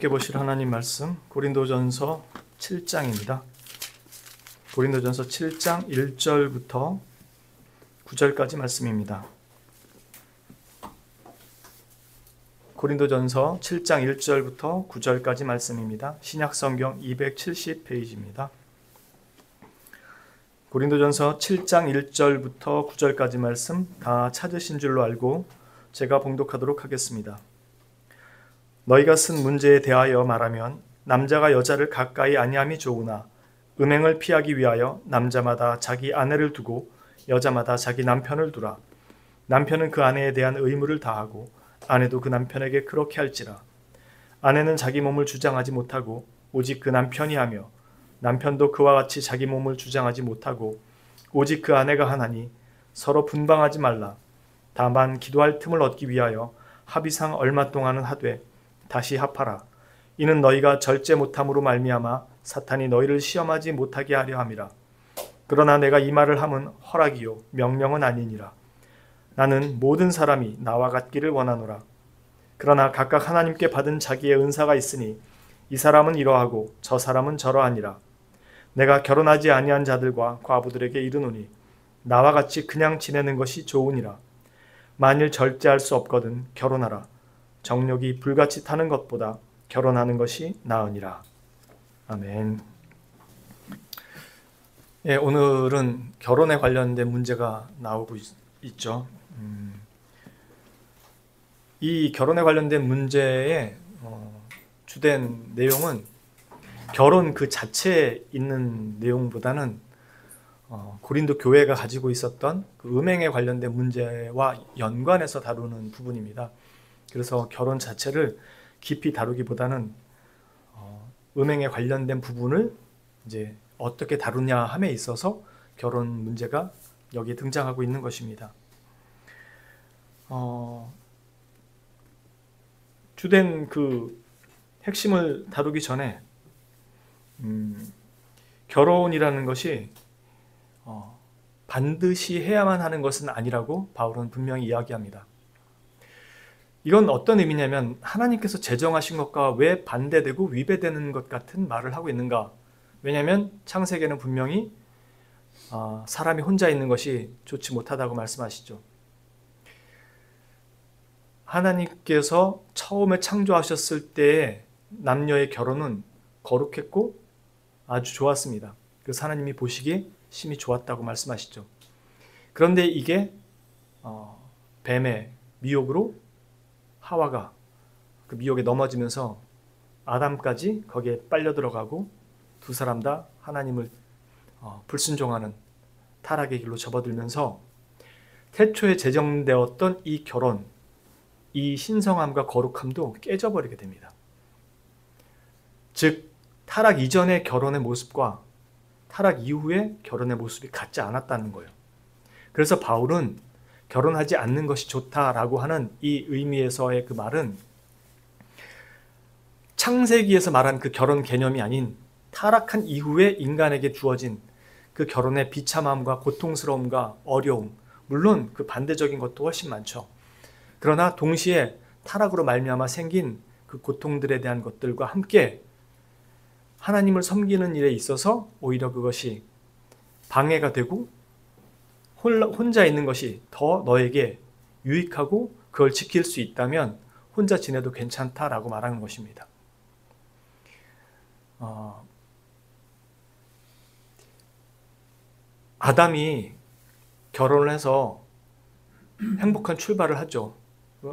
함께 보실 하나님 말씀 고린도전서 7장입니다. 고린도전서 7장 1절부터 9절까지 말씀입니다. 고린도전서 7장 1절부터 9절까지 말씀입니다. 신약성경 270페이지입니다. 고린도전서 7장 1절부터 9절까지 말씀 다 찾으신 줄로 알고 제가 봉독하도록 하겠습니다. 너희가 쓴 문제에 대하여 말하면 남자가 여자를 가까이 아니함이 좋으나 음행을 피하기 위하여 남자마다 자기 아내를 두고 여자마다 자기 남편을 두라. 남편은 그 아내에 대한 의무를 다하고 아내도 그 남편에게 그렇게 할지라. 아내는 자기 몸을 주장하지 못하고 오직 그 남편이 하며 남편도 그와 같이 자기 몸을 주장하지 못하고 오직 그 아내가 하나니 서로 분방하지 말라. 다만 기도할 틈을 얻기 위하여 합의상 얼마 동안은 하되 다시 합하라. 이는 너희가 절제 못함으로 말미암아 사탄이 너희를 시험하지 못하게 하려 함이라. 그러나 내가 이 말을 함은 허락이요 명령은 아니니라. 나는 모든 사람이 나와 같기를 원하노라. 그러나 각각 하나님께 받은 자기의 은사가 있으니 이 사람은 이러하고 저 사람은 저러하니라. 내가 결혼하지 아니한 자들과 과부들에게 이르노니 나와 같이 그냥 지내는 것이 좋으니라. 만일 절제할 수 없거든 결혼하라. 정욕이 불같이 타는 것보다 결혼하는 것이 나으니라. 아멘. 예, 오늘은 결혼에 관련된 문제가 나오고 있죠. 이 결혼에 관련된 문제의 주된 내용은 결혼 그 자체에 있는 내용보다는 고린도 교회가 가지고 있었던 그 음행에 관련된 문제와 연관해서 다루는 부분입니다. 그래서 결혼 자체를 깊이 다루기보다는 음행에 관련된 부분을 이제 어떻게 다루냐 함에 있어서 결혼 문제가 여기에 등장하고 있는 것입니다. 주된 그 핵심을 다루기 전에 결혼이라는 것이 반드시 해야만 하는 것은 아니라고 바울은 분명히 이야기합니다. 이건 어떤 의미냐면 하나님께서 제정하신 것과 왜 반대되고 위배되는 것 같은 말을 하고 있는가? 왜냐하면 창세기에는 분명히 사람이 혼자 있는 것이 좋지 못하다고 말씀하시죠. 하나님께서 처음에 창조하셨을 때의 남녀의 결혼은 거룩했고 아주 좋았습니다. 그래서 하나님이 보시기에 심히 좋았다고 말씀하시죠. 그런데 이게 뱀의 미혹으로 하와가 그 미혹에 넘어지면서 아담까지 거기에 빨려 들어가고 두 사람 다 하나님을 불순종하는 타락의 길로 접어들면서 태초에 제정되었던 이 결혼, 이 신성함과 거룩함도 깨져버리게 됩니다. 즉 타락 이전의 결혼의 모습과 타락 이후의 결혼의 모습이 같지 않았다는 거예요. 그래서 바울은 결혼하지 않는 것이 좋다라고 하는 이 의미에서의 그 말은 창세기에서 말한 그 결혼 개념이 아닌 타락한 이후에 인간에게 주어진 그 결혼의 비참함과 고통스러움과 어려움, 물론 그 반대적인 것도 훨씬 많죠. 그러나 동시에 타락으로 말미암아 생긴 그 고통들에 대한 것들과 함께 하나님을 섬기는 일에 있어서 오히려 그것이 방해가 되고 혼자 있는 것이 더 너에게 유익하고 그걸 지킬 수 있다면 혼자 지내도 괜찮다라고 말하는 것입니다. 아담이 결혼을 해서 행복한 출발을 하죠.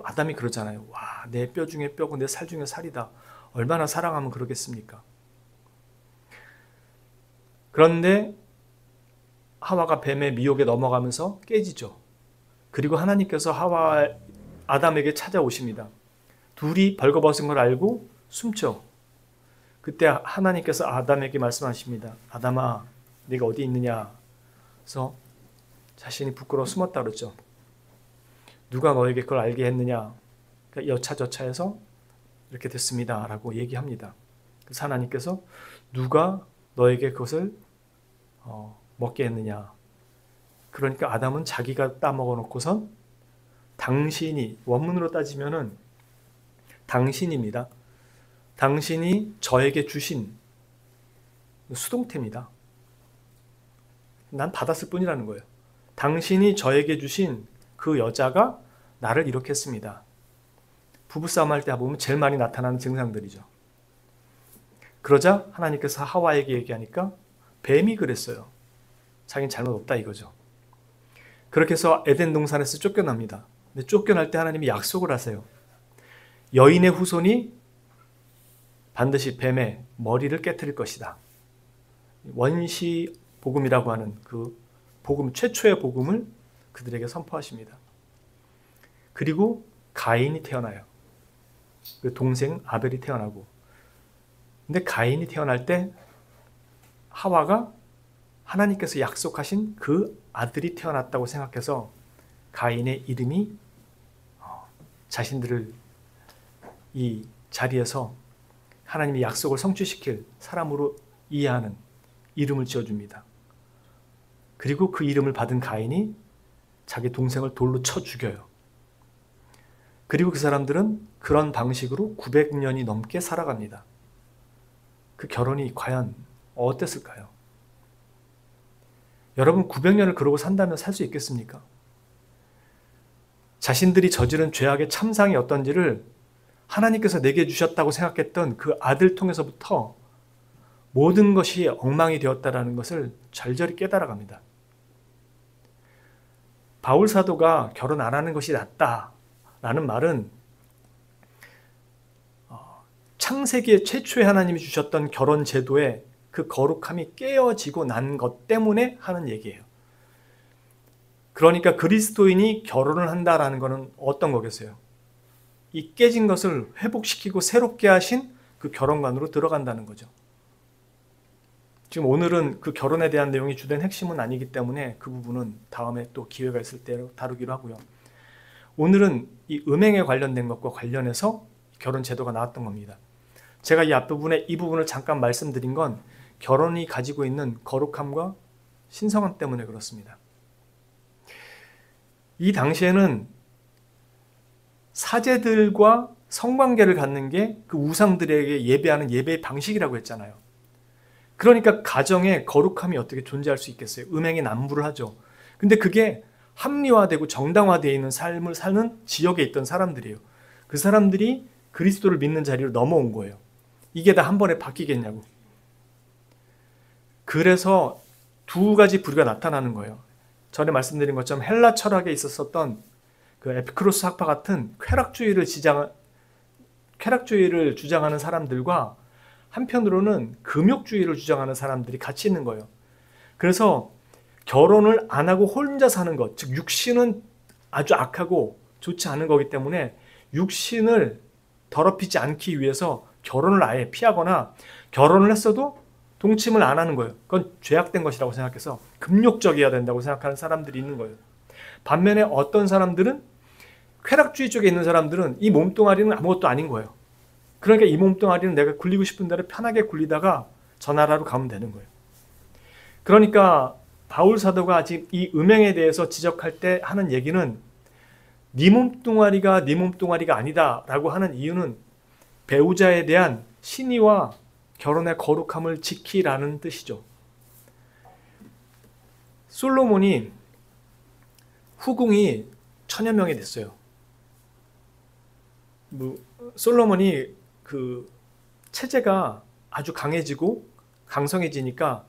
아담이 그러잖아요. 와, 내 뼈 중에 뼈고 내 살 중에 살이다. 얼마나 사랑하면 그러겠습니까? 그런데 하와가 뱀의 미혹에 넘어가면서 깨지죠. 그리고 하나님께서 아담에게 찾아오십니다. 둘이 벌거벗은 걸 알고 숨죠. 그때 하나님께서 아담에게 말씀하십니다. 아담아, 네가 어디 있느냐? 그래서 자신이 부끄러워 숨었다 그러죠. 누가 너에게 그걸 알게 했느냐? 그러니까 여차저차해서 이렇게 됐습니다 라고 얘기합니다. 그래서 하나님께서 누가 너에게 그것을 먹게 했느냐? 그러니까 아담은 자기가 따먹어 놓고선 당신이, 원문으로 따지면은 당신입니다. 당신이 저에게 주신 수동태입니다. 난 받았을 뿐이라는 거예요. 당신이 저에게 주신 그 여자가 나를 이렇게 했습니다. 부부싸움 할 때 보면 제일 많이 나타나는 증상들이죠. 그러자 하나님께서 하와에게 얘기하니까 뱀이 그랬어요. 자기는 잘못 없다 이거죠. 그렇게 해서 에덴 동산에서 쫓겨납니다. 근데 쫓겨날 때 하나님이 약속을 하세요. 여인의 후손이 반드시 뱀의 머리를 깨트릴 것이다. 원시 복음이라고 하는 그 복음, 최초의 복음을 그들에게 선포하십니다. 그리고 가인이 태어나요. 그 동생 아벨이 태어나고. 근데 가인이 태어날 때 하와가 하나님께서 약속하신 그 아들이 태어났다고 생각해서 가인의 이름이 자신들을 이 자리에서 하나님의 약속을 성취시킬 사람으로 이해하는 이름을 지어줍니다. 그리고 그 이름을 받은 가인이 자기 동생을 돌로 쳐 죽여요. 그리고 그 사람들은 그런 방식으로 900년이 넘게 살아갑니다. 그 결혼이 과연 어땠을까요? 여러분 900년을 그러고 산다면 살 수 있겠습니까? 자신들이 저지른 죄악의 참상이 어떤지를 하나님께서 내게 주셨다고 생각했던 그 아들 통해서부터 모든 것이 엉망이 되었다는 것을 절절히 깨달아갑니다. 바울 사도가 결혼 안 하는 것이 낫다라는 말은 창세기에 최초에 하나님이 주셨던 결혼 제도의 그 거룩함이 깨어지고 난 것 때문에 하는 얘기예요. 그러니까 그리스도인이 결혼을 한다라는 것은 어떤 거겠어요? 이 깨진 것을 회복시키고 새롭게 하신 그 결혼관으로 들어간다는 거죠. 지금 오늘은 그 결혼에 대한 내용이 주된 핵심은 아니기 때문에 그 부분은 다음에 또 기회가 있을 때 다루기로 하고요. 오늘은 이 음행에 관련된 것과 관련해서 결혼 제도가 나왔던 겁니다. 제가 이 앞부분에 이 부분을 잠깐 말씀드린 건 결혼이 가지고 있는 거룩함과 신성함 때문에 그렇습니다. 이 당시에는 사제들과 성관계를 갖는 게 그 우상들에게 예배하는 예배의 방식이라고 했잖아요. 그러니까 가정에 거룩함이 어떻게 존재할 수 있겠어요? 음행에 남부를 하죠. 근데 그게 합리화되고 정당화되어 있는 삶을 사는 지역에 있던 사람들이에요. 그 사람들이 그리스도를 믿는 자리로 넘어온 거예요. 이게 다 한 번에 바뀌겠냐고. 그래서 두 가지 부류가 나타나는 거예요. 전에 말씀드린 것처럼 헬라 철학에 있었던 그 에피크로스 학파 같은 쾌락주의를 주장하는 사람들과 한편으로는 금욕주의를 주장하는 사람들이 같이 있는 거예요. 그래서 결혼을 안 하고 혼자 사는 것, 즉 육신은 아주 악하고 좋지 않은 거기 때문에 육신을 더럽히지 않기 위해서 결혼을 아예 피하거나 결혼을 했어도 동침을 안 하는 거예요. 그건 죄악된 것이라고 생각해서 금욕적이어야 된다고 생각하는 사람들이 있는 거예요. 반면에 어떤 사람들은 쾌락주의 쪽에 있는 사람들은 이 몸뚱아리는 아무것도 아닌 거예요. 그러니까 이 몸뚱아리는 내가 굴리고 싶은 대로 편하게 굴리다가 저 나라로 가면 되는 거예요. 그러니까 바울 사도가 아직 이 음행에 대해서 지적할 때 하는 얘기는 네 몸뚱아리가 네 몸뚱아리가 아니다 라고 하는 이유는 배우자에 대한 신의와 결혼의 거룩함을 지키라는 뜻이죠. 솔로몬이 후궁이 1000여 명이 됐어요. 솔로몬이 그 체제가 아주 강해지고 강성해지니까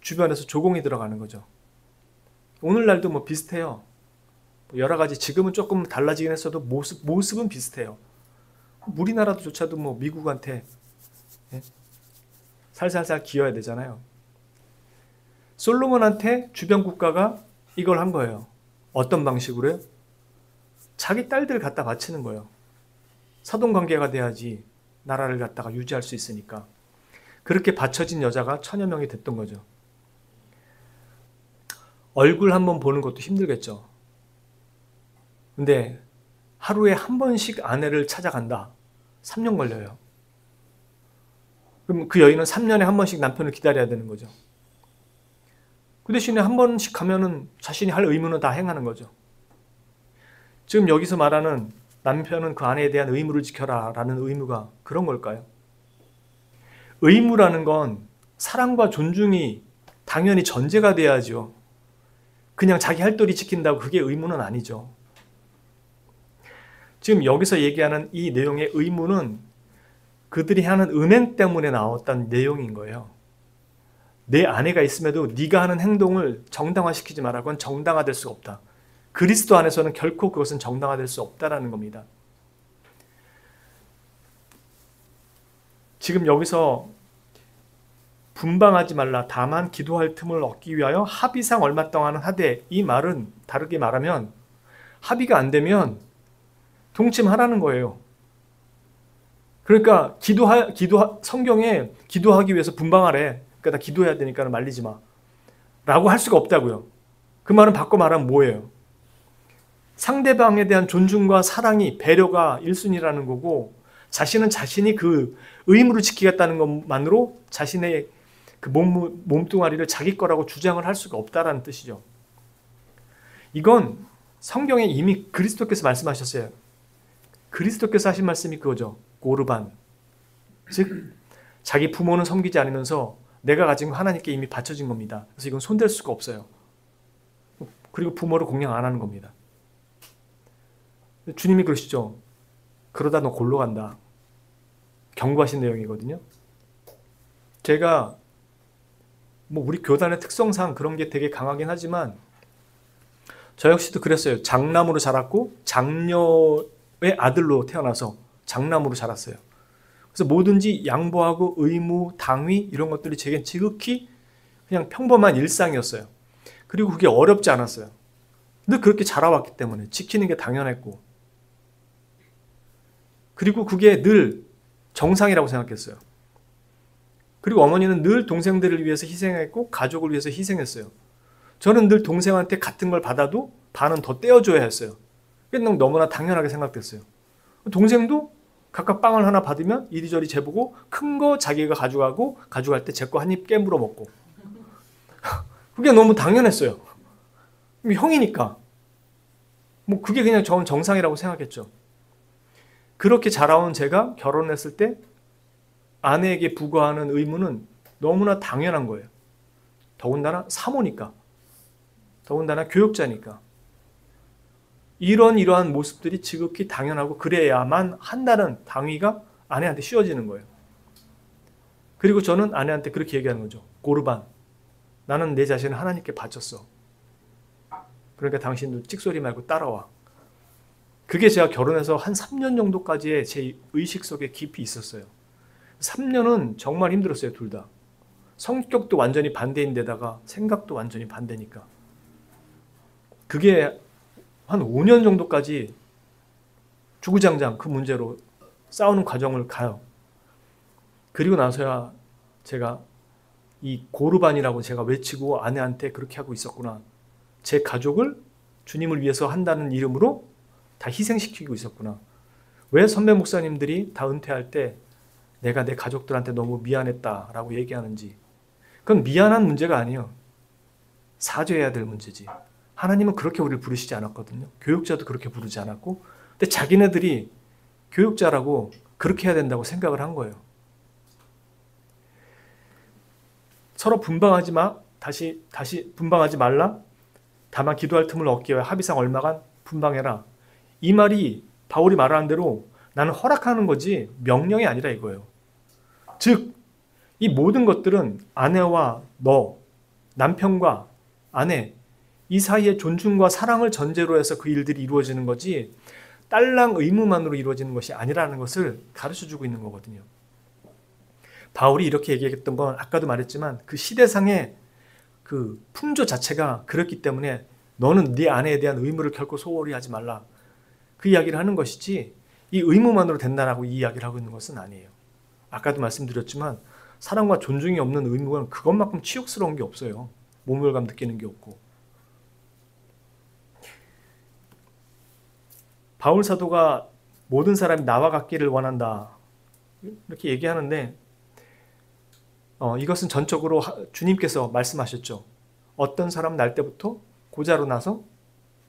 주변에서 조공이 들어가는 거죠. 오늘날도 뭐 비슷해요. 여러 가지 지금은 조금 달라지긴 했어도 모습은 비슷해요. 우리나라도조차도 뭐 미국한테 살살살 기어야 되잖아요. 솔로몬한테 주변 국가가 이걸 한 거예요. 어떤 방식으로요? 자기 딸들 갖다 바치는 거예요. 사돈관계가 돼야지 나라를 갖다가 유지할 수 있으니까. 그렇게 바쳐진 여자가 1000여 명이 됐던 거죠. 얼굴 한번 보는 것도 힘들겠죠. 근데 하루에 한 번씩 아내를 찾아간다. 3년 걸려요. 그럼 그 여인은 3년에 한 번씩 남편을 기다려야 되는 거죠. 그 대신에 한 번씩 가면은 자신이 할 의무는 다 행하는 거죠. 지금 여기서 말하는 남편은 그 아내에 대한 의무를 지켜라 라는 의무가 그런 걸까요? 의무라는 건 사랑과 존중이 당연히 전제가 돼야죠. 그냥 자기 할도리 지킨다고 그게 의무는 아니죠. 지금 여기서 얘기하는 이 내용의 의무는 그들이 하는 은행 때문에 나왔다는 내용인 거예요. 내 아내가 있음에도 네가 하는 행동을 정당화시키지 마라. 그건 정당화될 수가 없다. 그리스도 안에서는 결코 그것은 정당화될 수 없다라는 겁니다. 지금 여기서 분방하지 말라. 다만 기도할 틈을 얻기 위하여 합의상 얼마 동안은 하되, 이 말은 다르게 말하면 합의가 안 되면 동침하라는 거예요. 그러니까 성경에 기도하기 위해서 분방하래. 그러니까 나 기도해야 되니까 말리지 마. 라고 할 수가 없다고요. 그 말은 바꿔 말하면 뭐예요? 상대방에 대한 존중과 사랑이, 배려가 1순위라는 거고, 자신은 자신이 그 의무를 지키겠다는 것만으로 자신의 그 몸뚱아리를 자기 거라고 주장을 할 수가 없다라는 뜻이죠. 이건 성경에 이미 그리스도께서 말씀하셨어요. 그리스도께서 하신 말씀이 그거죠. 고르반. 즉 자기 부모는 섬기지 않으면서 내가 가진 거 하나님께 이미 바쳐진 겁니다. 그래서 이건 손댈 수가 없어요. 그리고 부모를 공양 안 하는 겁니다. 주님이 그러시죠. 그러다 너 골로 간다. 경고하신 내용이거든요. 제가 우리 교단의 특성상 그런 게 되게 강하긴 하지만 저 역시도 그랬어요. 장남으로 자랐고 장녀의 아들로 태어나서 장남으로 자랐어요. 그래서 뭐든지 양보하고 의무, 당위 이런 것들이 제겐 지극히 그냥 평범한 일상이었어요. 그리고 그게 어렵지 않았어요. 근데 그렇게 자라왔기 때문에 지키는 게 당연했고, 그리고 그게 늘 정상이라고 생각했어요. 그리고 어머니는 늘 동생들을 위해서 희생했고 가족을 위해서 희생했어요. 저는 늘 동생한테 같은 걸 받아도 반은 더 떼어줘야 했어요. 그게 너무나 당연하게 생각됐어요. 동생도 각각 빵을 하나 받으면 이리저리 재보고 큰 거 자기가 가져가고 가져갈 때 제 거 한 입 깨물어 먹고 그게 너무 당연했어요. 형이니까 그게 그냥 저는 정상이라고 생각했죠. 그렇게 자라온 제가 결혼했을 때 아내에게 부과하는 의무는 너무나 당연한 거예요. 더군다나 사모니까, 더군다나 교육자니까. 이러한 모습들이 지극히 당연하고 그래야만 한다는 당위가 아내한테 씌워지는 거예요. 그리고 저는 아내한테 그렇게 얘기하는 거죠. 고르반, 나는 내 자신을 하나님께 바쳤어. 그러니까 당신도 찍소리 말고 따라와. 그게 제가 결혼해서 한 3년 정도까지의 제 의식 속에 깊이 있었어요. 3년은 정말 힘들었어요, 둘 다. 성격도 완전히 반대인데다가 생각도 완전히 반대니까. 그게 한 5년 정도까지 주구장창 그 문제로 싸우는 과정을 가요. 그리고 나서야 제가 이 고르반이라고 제가 외치고 아내한테 그렇게 하고 있었구나. 제 가족을 주님을 위해서 한다는 이름으로 다 희생시키고 있었구나. 왜 선배 목사님들이 다 은퇴할 때 내가 내 가족들한테 너무 미안했다라고 얘기하는지. 그건 미안한 문제가 아니에요. 사죄해야 될 문제지. 하나님은 그렇게 우리를 부르시지 않았거든요. 교육자도 그렇게 부르지 않았고, 근데 자기네들이 교육자라고 그렇게 해야 된다고 생각을 한 거예요. 서로 분방하지 마. 다시 분방하지 말라. 다만 기도할 틈을 얻기 위해 합의상 얼마간 분방해라. 이 말이 바울이 말하는 대로 나는 허락하는 거지 명령이 아니라 이거예요. 즉, 이 모든 것들은 아내와 너, 남편과 아내, 이 사이의 존중과 사랑을 전제로 해서 그 일들이 이루어지는 거지 딸랑 의무만으로 이루어지는 것이 아니라는 것을 가르쳐주고 있는 거거든요. 바울이 이렇게 얘기했던 건 아까도 말했지만 그 시대상의 그 풍조 자체가 그렇기 때문에 너는 네 아내에 대한 의무를 결코 소홀히 하지 말라. 그 이야기를 하는 것이지 이 의무만으로 된다라고 이 이야기를 하고 있는 것은 아니에요. 아까도 말씀드렸지만 사랑과 존중이 없는 의무는 그것만큼 치욕스러운 게 없어요. 모멸감 느끼는 게 없고. 바울 사도가 모든 사람이 나와 같기를 원한다. 이렇게 얘기하는데 이것은 전적으로 주님께서 말씀하셨죠. 어떤 사람 날 때부터 고자로 나서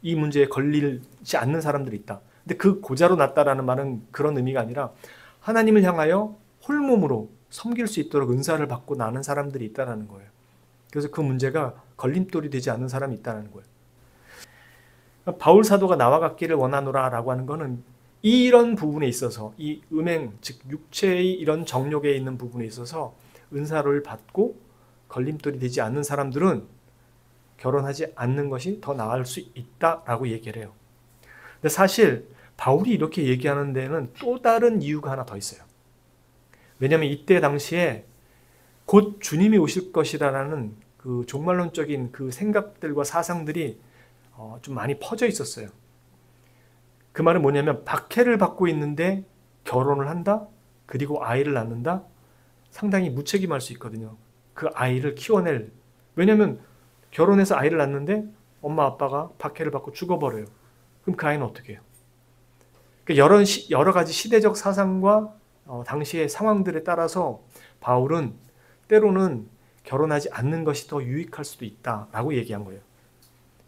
이 문제에 걸리지 않는 사람들이 있다. 근데 그 고자로 났다라는 말은 그런 의미가 아니라 하나님을 향하여 홀몸으로 섬길 수 있도록 은사를 받고 나는 사람들이 있다는 거예요. 그래서 그 문제가 걸림돌이 되지 않는 사람이 있다는 거예요. 바울 사도가 나와 같기를 원하노라 라고 하는 거는 이런 부분에 있어서 이 음행, 즉 육체의 이런 정욕에 있는 부분에 있어서 은사를 받고 걸림돌이 되지 않는 사람들은 결혼하지 않는 것이 더 나을 수 있다라고 얘기를 해요. 근데 사실 바울이 이렇게 얘기하는 데는 또 다른 이유가 하나 더 있어요. 왜냐하면 이때 당시에 곧 주님이 오실 것이라는 그 종말론적인 그 생각들과 사상들이 좀 많이 퍼져 있었어요. 그 말은 뭐냐면 박해를 받고 있는데 결혼을 한다? 그리고 아이를 낳는다? 상당히 무책임할 수 있거든요. 그 아이를 키워낼. 왜냐하면 결혼해서 아이를 낳는데 엄마 아빠가 박해를 받고 죽어버려요. 그럼 그 아이는 어떻게 해요? 그러니까 여러 가지 시대적 사상과 당시의 상황들에 따라서 바울은 때로는 결혼하지 않는 것이 더 유익할 수도 있다라고 얘기한 거예요.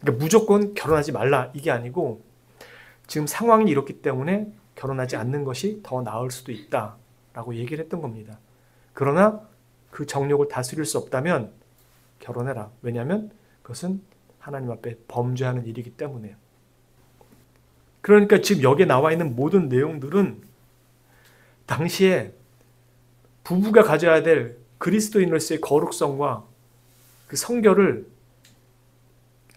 그러니까 무조건 결혼하지 말라 이게 아니고 지금 상황이 이렇기 때문에 결혼하지 않는 것이 더 나을 수도 있다라고 얘기를 했던 겁니다. 그러나 그 정욕을 다스릴 수 없다면 결혼해라. 왜냐하면 그것은 하나님 앞에 범죄하는 일이기 때문에요. 그러니까 지금 여기에 나와 있는 모든 내용들은 당시에 부부가 가져야 될 그리스도인으로서의 거룩성과 그 성결을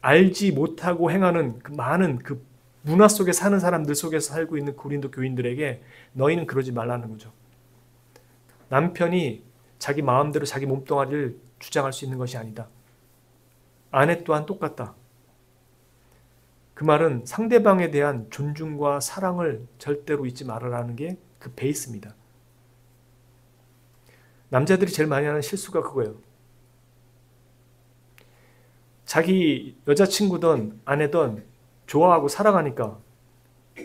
알지 못하고 행하는 그 많은 그 문화 속에 사는 사람들 속에서 살고 있는 고린도 교인들에게 너희는 그러지 말라는 거죠. 남편이 자기 마음대로 자기 몸뚱아리를 주장할 수 있는 것이 아니다. 아내 또한 똑같다. 그 말은 상대방에 대한 존중과 사랑을 절대로 잊지 말아라는 게 그 베이스입니다. 남자들이 제일 많이 하는 실수가 그거예요. 자기 여자친구든 아내든 좋아하고 사랑하니까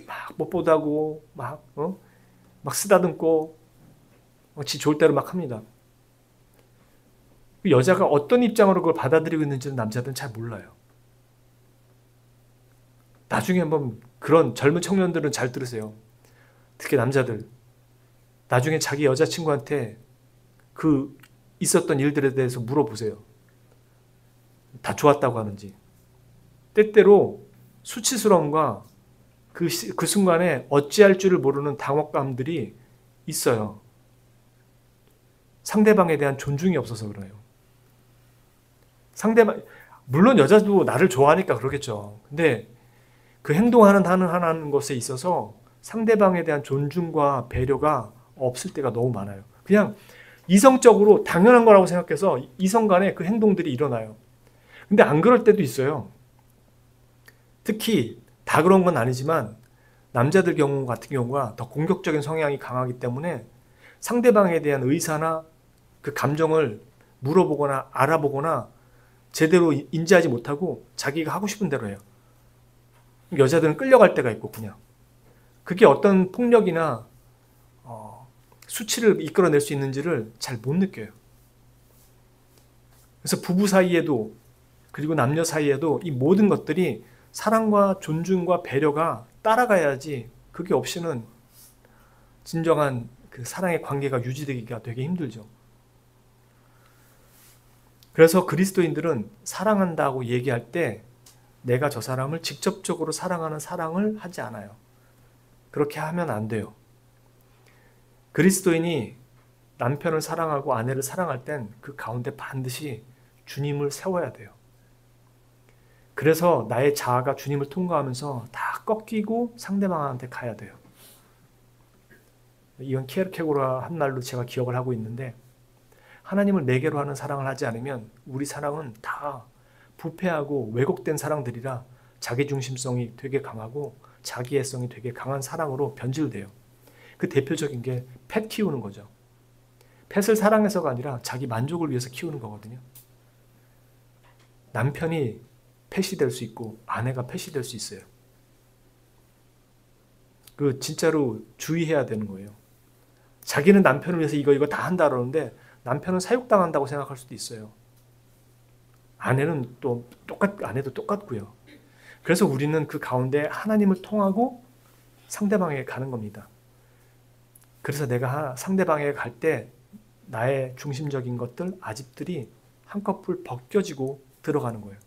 막 뽀뽀도 하고 막 쓰다듬고 지 좋을 대로 막 합니다. 여자가 어떤 입장으로 그걸 받아들이고 있는지는 남자들은 잘 몰라요. 나중에 한번 그런 젊은 청년들은 잘 들으세요. 특히 남자들. 나중에 자기 여자친구한테 그 있었던 일들에 대해서 물어보세요. 다 좋았다고 하는지. 때때로 수치스러움과 그 순간에 어찌할 줄을 모르는 당혹감들이 있어요. 상대방에 대한 존중이 없어서 그래요. 물론 여자도 나를 좋아하니까 그러겠죠. 근데 그 하는 것에 있어서 상대방에 대한 존중과 배려가 없을 때가 너무 많아요. 그냥 이성적으로 당연한 거라고 생각해서 이성 간에 그 행동들이 일어나요. 근데 안 그럴 때도 있어요. 특히 다 그런 건 아니지만 남자들 경우 같은 경우가 더 공격적인 성향이 강하기 때문에 상대방에 대한 의사나 그 감정을 물어보거나 알아보거나 제대로 인지하지 못하고 자기가 하고 싶은 대로 해요. 여자들은 끌려갈 때가 있고 그냥. 그게 어떤 폭력이나 수치를 이끌어낼 수 있는지를 잘 못 느껴요. 그래서 부부 사이에도 그리고 남녀 사이에도 이 모든 것들이 사랑과 존중과 배려가 따라가야지 그게 없이는 진정한 그 사랑의 관계가 유지되기가 되게 힘들죠. 그래서 그리스도인들은 사랑한다고 얘기할 때 내가 저 사람을 직접적으로 사랑하는 사랑을 하지 않아요. 그렇게 하면 안 돼요. 그리스도인이 남편을 사랑하고 아내를 사랑할 땐 그 가운데 반드시 주님을 세워야 돼요. 그래서 나의 자아가 주님을 통과하면서 다 꺾이고 상대방한테 가야 돼요. 이건 키에르케고르가 한 말로 제가 기억을 하고 있는데 하나님을 매개로 하는 사랑을 하지 않으면 우리 사랑은 다 부패하고 왜곡된 사랑들이라 자기중심성이 되게 강하고 자기애성이 되게 강한 사랑으로 변질돼요. 그 대표적인 게 펫 키우는 거죠. 펫을 사랑해서가 아니라 자기 만족을 위해서 키우는 거거든요. 남편이 펫이 될 수 있고 아내가 펫이 될 수 있어요. 그 진짜로 주의해야 되는 거예요. 자기는 남편을 위해서 이거 다 한다 그러는데 남편은 사육당한다고 생각할 수도 있어요. 아내는 또 아내도 똑같고요. 그래서 우리는 그 가운데 하나님을 통하고 상대방에게 가는 겁니다. 그래서 내가 상대방에게 갈 때 나의 중심적인 것들, 아집들이 한꺼풀 벗겨지고 들어가는 거예요.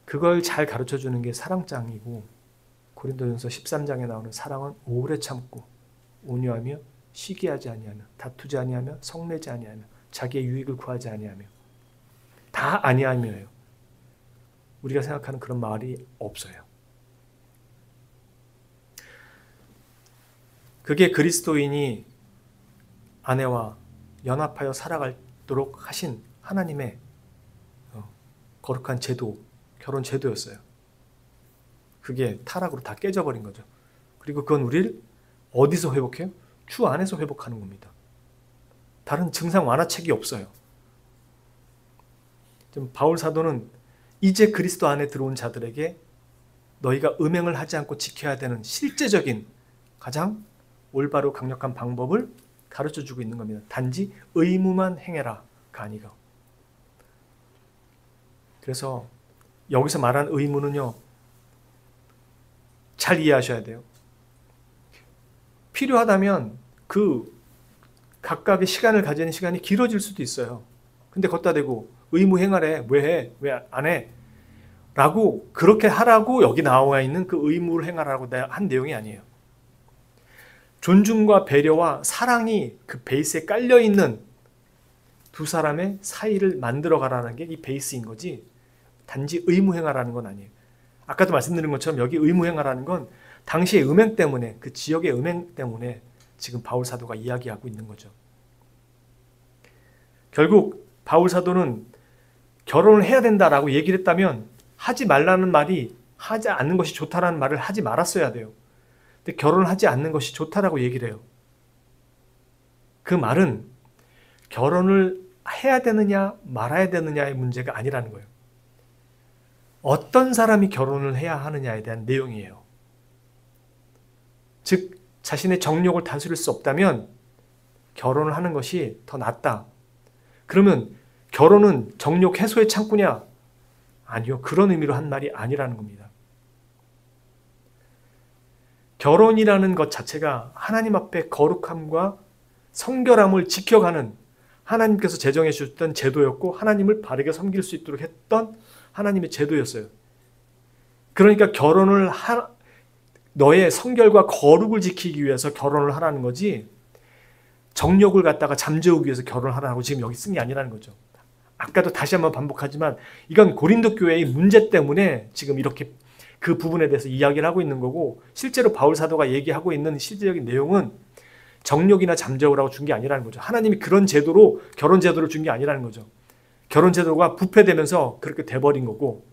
그걸 잘 가르쳐주는 게 사랑장이고, 고린도전서 13장에 나오는 사랑은 오래 참고 온유하며 시기하지 아니하며 다투지 아니하며 성내지 아니하며 자기의 유익을 구하지 아니하며, 다 아니하며예요. 우리가 생각하는 그런 말이 없어요. 그게 그리스도인이 아내와 연합하여 살아가도록 하신 하나님의 거룩한 제도, 결혼 제도였어요. 그게 타락으로 다 깨져버린 거죠. 그리고 그건 우리를 어디서 회복해요? 주 안에서 회복하는 겁니다. 다른 증상 완화책이 없어요. 바울 사도는 이제 그리스도 안에 들어온 자들에게 너희가 음행을 하지 않고 지켜야 되는 실제적인 가장 올바로 강력한 방법을 가르쳐주고 있는 겁니다. 단지 의무만 행해라가 아니고. 그래서 여기서 말한 의무는요, 잘 이해하셔야 돼요. 필요하다면 그 각각의 시간을 가지는 시간이 길어질 수도 있어요. 근데 걷다 대고 의무 행하래, 왜 해? 왜 안 해? 라고, 그렇게 하라고 여기 나와 있는 그 의무를 행하라고 한 내용이 아니에요. 존중과 배려와 사랑이 그 베이스에 깔려있는 두 사람의 사이를 만들어 가라는 게 이 베이스인 거지, 단지 의무 행하라는 건 아니에요. 아까도 말씀드린 것처럼 여기 의무 행하라는 건 당시의 음행 때문에, 그 지역의 음행 때문에 지금 바울 사도가 이야기하고 있는 거죠. 결국 바울 사도는 결혼을 해야 된다라고 얘기를 했다면 하지 말라는 말이 하지 않는 것이 좋다라는 말을 하지 말았어야 돼요. 근데 결혼을 하지 않는 것이 좋다라고 얘기를 해요. 그 말은 결혼을 해야 되느냐 말아야 되느냐의 문제가 아니라는 거예요. 어떤 사람이 결혼을 해야 하느냐에 대한 내용이에요. 즉 자신의 정욕을 다스릴 수 없다면 결혼을 하는 것이 더 낫다. 그러면 결혼은 정욕 해소의 창구냐? 아니요. 그런 의미로 한 말이 아니라는 겁니다. 결혼이라는 것 자체가 하나님 앞에 거룩함과 성결함을 지켜가는, 하나님께서 제정해 주셨던 제도였고 하나님을 바르게 섬길 수 있도록 했던 하나님의 제도였어요. 그러니까 결혼을 너의 성결과 거룩을 지키기 위해서 결혼을 하라는 거지, 정욕을 갖다가 잠재우기 위해서 결혼을 하라고 지금 여기 쓴 게 아니라는 거죠. 아까도 다시 한번 반복하지만 이건 고린도 교회의 문제 때문에 지금 이렇게 그 부분에 대해서 이야기를 하고 있는 거고, 실제로 바울 사도가 얘기하고 있는 실제적인 내용은 정욕이나 잠재우라고 준 게 아니라는 거죠. 하나님이 그런 제도로 결혼 제도를 준 게 아니라는 거죠. 결혼 제도가 부패되면서 그렇게 돼버린 거고,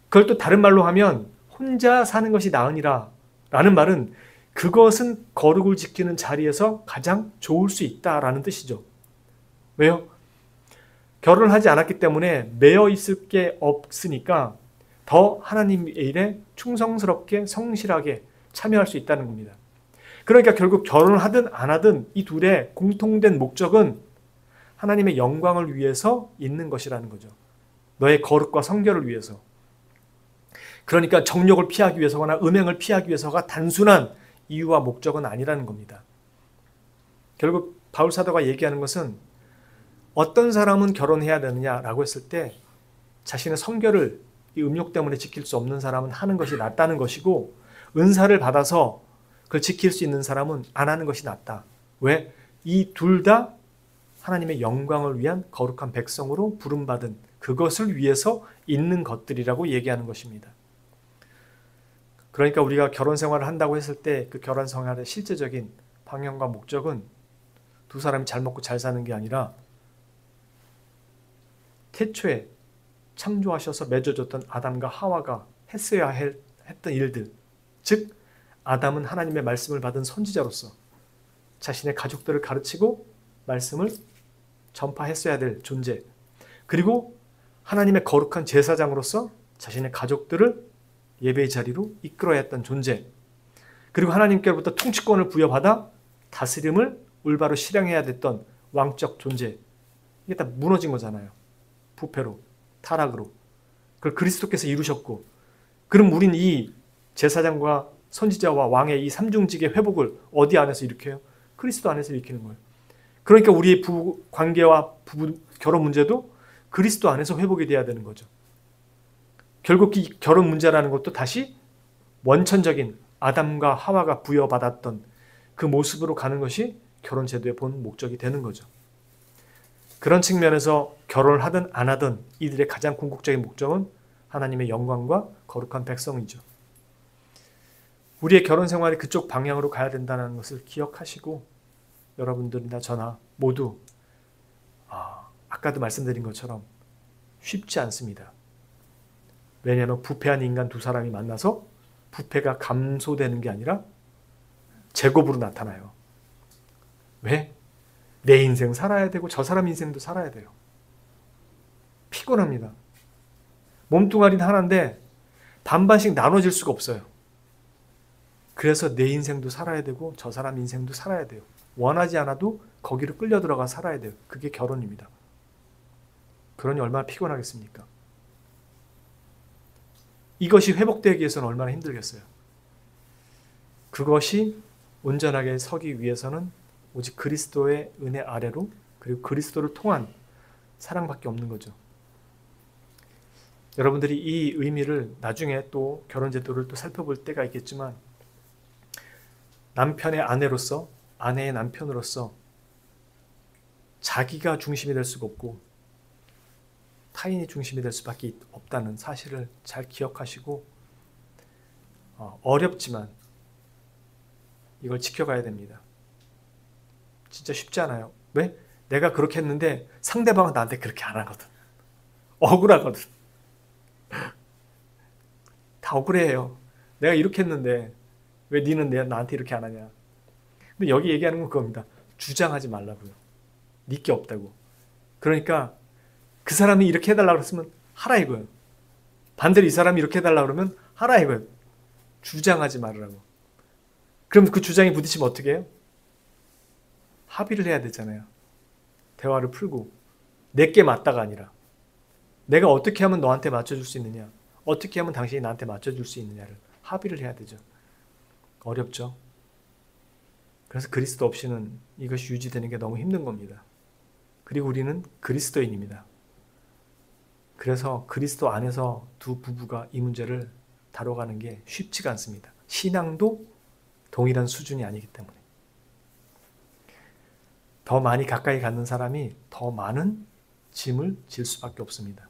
그걸 또 다른 말로 하면 혼자 사는 것이 나으니라 라는 말은 그것은 거룩을 지키는 자리에서 가장 좋을 수 있다라는 뜻이죠. 왜요? 결혼을 하지 않았기 때문에 매여 있을 게 없으니까 더 하나님의 일에 충성스럽게 성실하게 참여할 수 있다는 겁니다. 그러니까 결국 결혼을 하든 안 하든 이 둘의 공통된 목적은 하나님의 영광을 위해서 있는 것이라는 거죠. 너의 거룩과 성결을 위해서. 그러니까 정욕을 피하기 위해서거나 음행을 피하기 위해서가 단순한 이유와 목적은 아니라는 겁니다. 결국 바울 사도가 얘기하는 것은 어떤 사람은 결혼해야 되느냐라고 했을 때 자신의 성결을 이 음욕 때문에 지킬 수 없는 사람은 하는 것이 낫다는 것이고, 은사를 받아서 그걸 지킬 수 있는 사람은 안 하는 것이 낫다. 왜? 이 둘 다 하나님의 영광을 위한 거룩한 백성으로 부름받은 그것을 위해서 있는 것들이라고 얘기하는 것입니다. 그러니까 우리가 결혼 생활을 한다고 했을 때 그 결혼 생활의 실제적인 방향과 목적은 두 사람이 잘 먹고 잘 사는 게 아니라 태초에 창조하셔서 맺어줬던 아담과 하와가 했어야 했던 일들, 즉 아담은 하나님의 말씀을 받은 선지자로서 자신의 가족들을 가르치고 말씀을 전파했어야 될 존재, 그리고 하나님의 거룩한 제사장으로서 자신의 가족들을 예배의 자리로 이끌어야 했던 존재, 그리고 하나님께로부터 통치권을 부여받아 다스림을 올바로 실행해야 됐던 왕적 존재, 이게 다 무너진 거잖아요. 부패로, 타락으로. 그걸 그리스도께서 이루셨고, 그럼 우린 이 제사장과 선지자와 왕의 이 삼중직의 회복을 어디 안에서 일으켜요? 그리스도 안에서 일으키는 거예요. 그러니까 우리의 부부 관계와 부부 결혼 문제도 그리스도 안에서 회복이 돼야 되는 거죠. 결국 이 결혼 문제라는 것도 다시 원천적인 아담과 하와가 부여받았던 그 모습으로 가는 것이 결혼 제도의 본 목적이 되는 거죠. 그런 측면에서 결혼을 하든 안 하든 이들의 가장 궁극적인 목적은 하나님의 영광과 거룩한 백성이죠. 우리의 결혼 생활이 그쪽 방향으로 가야 된다는 것을 기억하시고 여러분들이나 저나 모두 아까도 말씀드린 것처럼 쉽지 않습니다. 왜냐하면 부패한 인간 두 사람이 만나서 부패가 감소되는 게 아니라 제곱으로 나타나요. 왜? 내 인생 살아야 되고 저 사람 인생도 살아야 돼요. 피곤합니다. 몸뚱아리는 하나인데 반반씩 나눠질 수가 없어요. 그래서 내 인생도 살아야 되고 저 사람 인생도 살아야 돼요. 원하지 않아도 거기로 끌려 들어가 살아야 돼요. 그게 결혼입니다. 그러니 얼마나 피곤하겠습니까? 이것이 회복되기 위해서는 얼마나 힘들겠어요. 그것이 온전하게 서기 위해서는 오직 그리스도의 은혜 아래로 그리고 그리스도를 통한 사랑밖에 없는 거죠. 여러분들이 이 의미를 나중에 또 결혼제도를 또 살펴볼 때가 있겠지만 남편의 아내로서 아내의 남편으로서 자기가 중심이 될 수가 없고 타인이 중심이 될 수밖에 없다는 사실을 잘 기억하시고 어렵지만 이걸 지켜가야 됩니다. 진짜 쉽지 않아요. 왜? 내가 그렇게 했는데 상대방은 나한테 그렇게 안 하거든. 억울하거든. 다 억울해요. 내가 이렇게 했는데 왜 니는 나한테 이렇게 안 하냐. 근데 여기 얘기하는 건 그겁니다. 주장하지 말라고요. 니 게 없다고. 그러니까 그 사람이 이렇게 해달라고 했으면 하라 이거예요. 반대로 이 사람이 이렇게 해달라고 그러면 하라 이거예요. 주장하지 말으라고. 그럼 그 주장이 부딪히면 어떻게 해요? 합의를 해야 되잖아요. 대화를 풀고 내게 맞다가 아니라 내가 어떻게 하면 너한테 맞춰줄 수 있느냐, 어떻게 하면 당신이 나한테 맞춰줄 수 있느냐를 합의를 해야 되죠. 어렵죠. 그래서 그리스도 없이는 이것이 유지되는 게 너무 힘든 겁니다. 그리고 우리는 그리스도인입니다. 그래서 그리스도 안에서 두 부부가 이 문제를 다뤄가는 게 쉽지가 않습니다. 신앙도 동일한 수준이 아니기 때문에. 더 많이 가까이 갖는 사람이 더 많은 짐을 질 수밖에 없습니다.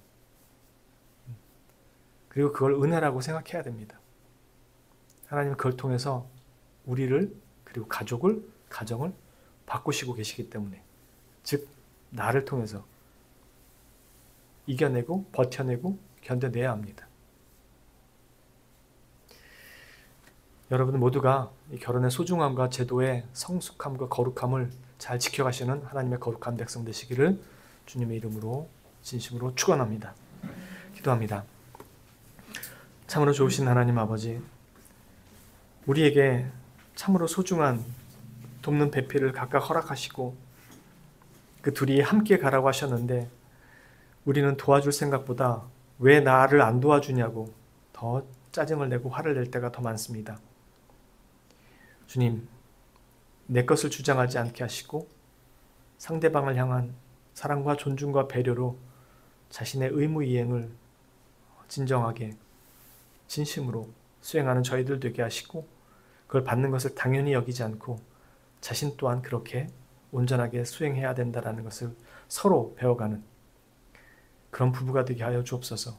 그리고 그걸 은혜라고 생각해야 됩니다. 하나님은 그걸 통해서 우리를 그리고 가족을, 가정을 바꾸시고 계시기 때문에, 즉 나를 통해서 이겨내고 버텨내고 견뎌내야 합니다. 여러분 모두가 이 결혼의 소중함과 제도의 성숙함과 거룩함을 잘 지켜가시는 하나님의 거룩한 백성 되시기를 주님의 이름으로 진심으로 축원합니다. 기도합니다. 참으로 좋으신 하나님 아버지, 우리에게 참으로 소중한 돕는 배필을 각각 허락하시고 그 둘이 함께 가라고 하셨는데 우리는 도와줄 생각보다 왜 나를 안 도와주냐고 더 짜증을 내고 화를 낼 때가 더 많습니다. 주님, 내 것을 주장하지 않게 하시고 상대방을 향한 사랑과 존중과 배려로 자신의 의무 이행을 진정하게 진심으로 수행하는 저희들 되게 하시고 그걸 받는 것을 당연히 여기지 않고 자신 또한 그렇게 온전하게 수행해야 된다는 것을 서로 배워가는 그런 부부가 되게 하여 주옵소서.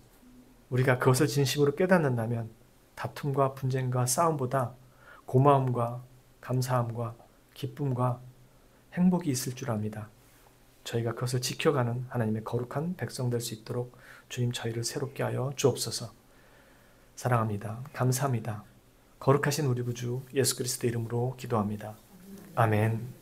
우리가 그것을 진심으로 깨닫는다면 다툼과 분쟁과 싸움보다 고마움과 감사함과 기쁨과 행복이 있을 줄 압니다. 저희가 그것을 지켜가는 하나님의 거룩한 백성 될 수 있도록 주님 저희를 새롭게 하여 주옵소서. 사랑합니다. 감사합니다. 거룩하신 우리 구주 예수 그리스도 이름으로 기도합니다. 아멘.